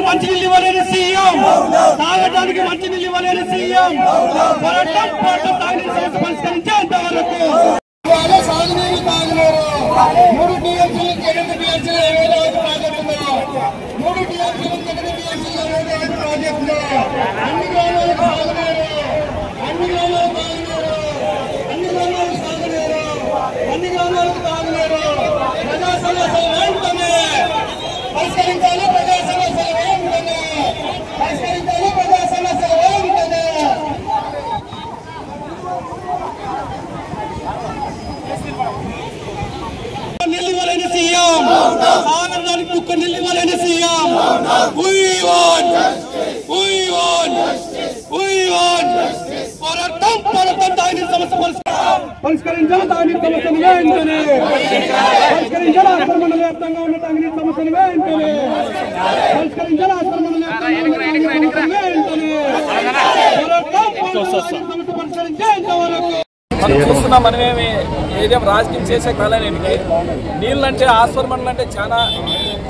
మంచినీళ్ళు ఇవ్వలేని సీఎం, తాగడానికి మంచినీళ్ళు ఇవ్వలేని సీఎం, పోరాటం తాగిన సమస్య పరిష్కరించేంత వరకు సాగునీరు తాగులేరు. 3 టీఎంసీలు 8 టీఎంసీలు ఏవైనా ప్రాజెక్టులు, 3 టీఎంసీలు 8 టీఎంసీలు ఏవైనా ప్రాజెక్టులు, అన్ని గ్రామాలకు సాగునీరు, అన్ని గ్రామాలకు తాగునీరు, అన్ని గ్రామాలకు సాగునీరు, అన్ని గ్రామాలకు తాగునీరు. ప్రజా సమస్యలు వెంటనే పరిష్కరించాలి, ప్రజా సమస్యలు వెంటనే పరిష్కరించాలి, ప్రజా సమస్యలు వెంటనే. నీళ్ళు ఇవ్వలేని సీఎం, ఆనందానికి కుక్క నీళ్ళు ఇవ్వలేని సీఎం. పోరాటం తాగిన సమస్య పరిష్కరించాలి, తాగిన సమస్యను వెంటనే పరిష్కరించాలి. ఆశ్రమ మండల వ్యాప్తంగా ఉన్న తాగిన సమస్యను వెంటనే పరిష్కరించాలి. ఆశ్రమ మండల వ్యాప్తంగా వెంటనే పోరాటం సమస్య పరిష్కరించేంత వరకు. మనం చూస్తున్నాం. మనమేమి ఏదేం రాజకీయం చేసే కాలానికి నీళ్ళంటే ఆస్పర్ మండలం అంటే చాలా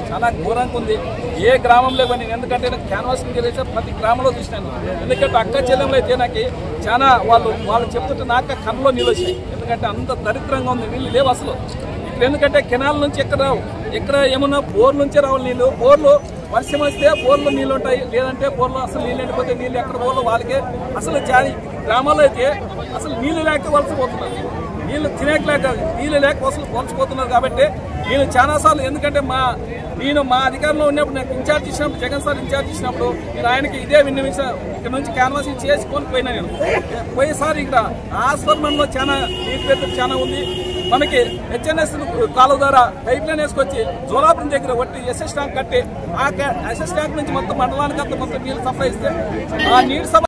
చాలా ఘోరంగా ఉంది. ఏ గ్రామంలో కానీ, ఎందుకంటే క్యాన్వాసింగ్ చేసే ప్రతి గ్రామంలో చూసినాను. ఎందుకంటే అక్క చెల్లెంలో అయితే నాకు చాలా వాళ్ళు చెప్తుంటే నాకు కన్నులో నీళ్ళు వచ్చాయి. ఎందుకంటే అంత దరిద్రంగా ఉంది, నీళ్ళు లేవు అసలు. ఇప్పుడు ఎందుకంటే కెనాల్ నుంచి ఎక్కడ రావు, ఎక్కడ ఏమన్నా బోర్ నుంచే రావాలి నీళ్ళు. బోర్లు వర్షం వస్తే బోర్లో నీళ్ళు ఉంటాయి, లేదంటే బోర్లో అసలు నీళ్ళు ఎండిపోతే నీళ్ళు ఎక్కడ బోర్లో వాళ్ళకే అసలు గ్రామాల్లో అయితే అసలు నీళ్ళు లేక వలసపోతున్నారు, నీళ్ళు తినేకలేక నీళ్ళు లేక వలసపోతున్నారు. కాబట్టి నేను చాలాసార్లు, ఎందుకంటే నేను మా అధికారంలో ఉన్నప్పుడు నాకు ఇన్ఛార్జ్ ఇచ్చినప్పుడు, జగన్ సార్ ఇన్ఛార్జ్ ఇచ్చినప్పుడు నేను ఆయనకి ఇదే విన్నవించిన, ఇక్కడ నుంచి క్యాన్వాసింగ్ చేసుకొని పోయినా. నేను పోయేసారి ఇక్కడ ఆస్పర్మంలో చాలా నీటి ఎత్తులు చాలా ఉంది. మనకి హెచ్ఎన్ఎస్ కాలువ ద్వారా పైప్ లైన్ వేసుకొచ్చి జోలాపురం దగ్గర ఒట్టి ఎస్ఎస్ ట్యాంక్ కట్టి ఆ ఎస్ఎస్ ట్యాంక్ నుంచి మొత్తం మండలానికి అంతా మొత్తం నీళ్ళు సప్లై ఇస్తే ఆ నీటి సమస్య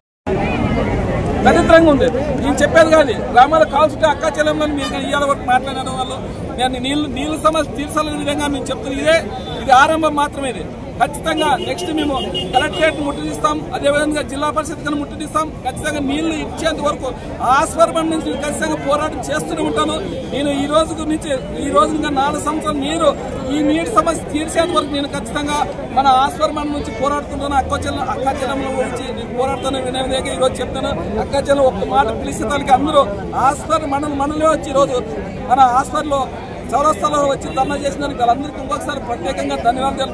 దరిద్రంగా ఉంది. నేను చెప్పేది కాదు, గ్రామాలకు కాల్చుంటే అక్క చెల్లెమ్మని మీరు ఇవాళ వరకు మాట్లాడిన వాళ్ళు నేను నీళ్ళు సమస్య తీర్చాలనే విధంగా మేము చెప్తున్నాం. ఇది ఆరంభం మాత్రమే. ఇది ఖచ్చితంగా నెక్స్ట్ మేము కలెక్టరేట్ ముట్టడిస్తాం, అదేవిధంగా జిల్లా పరిషత్ కన్నా ముట్టడిస్తాం. ఖచ్చితంగా నీళ్లు ఇచ్చేంత వరకు ఆస్పర్మం నుంచి ఖచ్చితంగా పోరాటం చేస్తూనే ఉంటాను. నేను ఈ రోజు నుంచి 4 సంవత్సరాలు ఈ నీటి సమస్య తీర్చేంత వరకు నేను ఖచ్చితంగా మన ఆస్పర్మం నుంచి పోరాడుతుంటాను. అక్క చెల్లెమ్మల గురించి నేను పోరాడుతాను. వినయదేగా ఈరోజు చెప్తాను. అక్క చెల్లె ఒక్క మాట పిలిచేదానికి అందరూ ఆస్పర్ మనలే వచ్చి ఈరోజు మన ఆస్పర్లో చౌరస్తాలో వచ్చి ధర్నా చేసినందుకు వాళ్ళందరికీ ఇంకొకసారి ప్రత్యేకంగా ధన్యవాదాలు.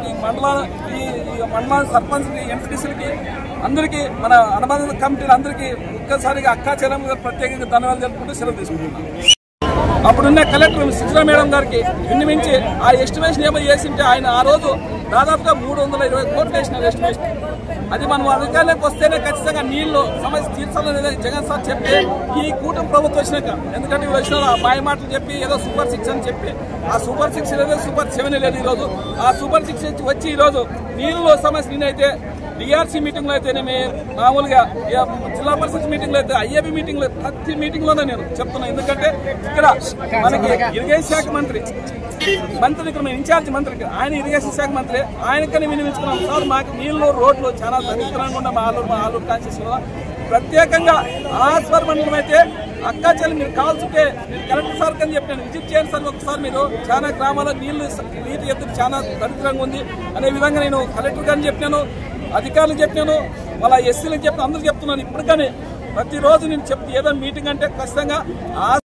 ఈ మండల సర్పంచ్ ఎంపీటీసీలకి అందరికీ, మన అనుబంధ కమిటీలు అందరికీ ఒక్కసారిగా అక్కా చెల్లెమ్మ ప్రత్యేకంగా ధన్యవాదాలు తెలుపుకుంటూ సెలవు తీసుకుంటున్నాను. అప్పుడున్న కలెక్టర్ సుజనా మేడం గారికి విన్నవించి ఆ ఎస్టిమేషన్ ఏమో చేసింటే ఆయన ఆ రోజు దాదాపుగా 320 కోట్లు వేసిన ఎస్టిమేషన్. అది మనం అధికారులకు వస్తేనే ఖచ్చితంగా నీళ్లు సమస్య తీర్చాలనేది జగన్ సార్ చెప్తే ఈ కూటమి ప్రభుత్వం వచ్చినాక, ఎందుకంటే వీళ్ళు వచ్చిన మాయ మాటలు చెప్పి ఏదో సూపర్ 6 అని చెప్పి ఆ సూపర్ 6 లేదు, సూపర్ 7 లేదు. ఈరోజు ఆ సూపర్ 6 వచ్చి ఈరోజు నీళ్ళు సమస్య నేనైతే డిఆర్సీ మీటింగ్ లో అయితేనేమి, మామూలుగా జిల్లా పరిషత్ మీటింగ్ లో అయితే, ఐఏబీ మీటింగ్ లో, ప్రతి మీటింగ్ లోనే నేను చెప్తున్నాను. ఎందుకంటే ఇక్కడ మనకి ఇరిగేషన్ శాఖ మంత్రి ఇక్కడ ఇన్ఛార్జ్ మంత్రి, ఆయన ఇరిగేషన్ శాఖ మంత్రి, ఆయనకని వినిపించుకున్నాం. సార్ మాకు నీళ్లు రోడ్లు చాలా దరిద్రంగా ఉన్న మా ఆలూరు కాన్స్టిట్యూషన్ లో ప్రత్యేకంగా ఆస్పర్ మండలం అయితే అక్కా చెల్లి మీరు కావాల్సింటే మీరు కలెక్టర్ సార్ అని చెప్పి నేను విజిట్ చేయండి సార్ ఒకసారి. మీరు చాలా గ్రామాల్లో నీటి ఎత్తులు చాలా దరిద్రంగా ఉంది అనే విధంగా నేను కలెక్టర్ గారిని చెప్పినాను, అధికారులకు చెప్పినాను, వాళ్ళ ఎస్సీలకు చెప్పిన అందరూ చెప్తున్నాను. ఇప్పటికనే ప్రతిరోజు నేను ఏదో మీటింగ్ అంటే ఖచ్చితంగా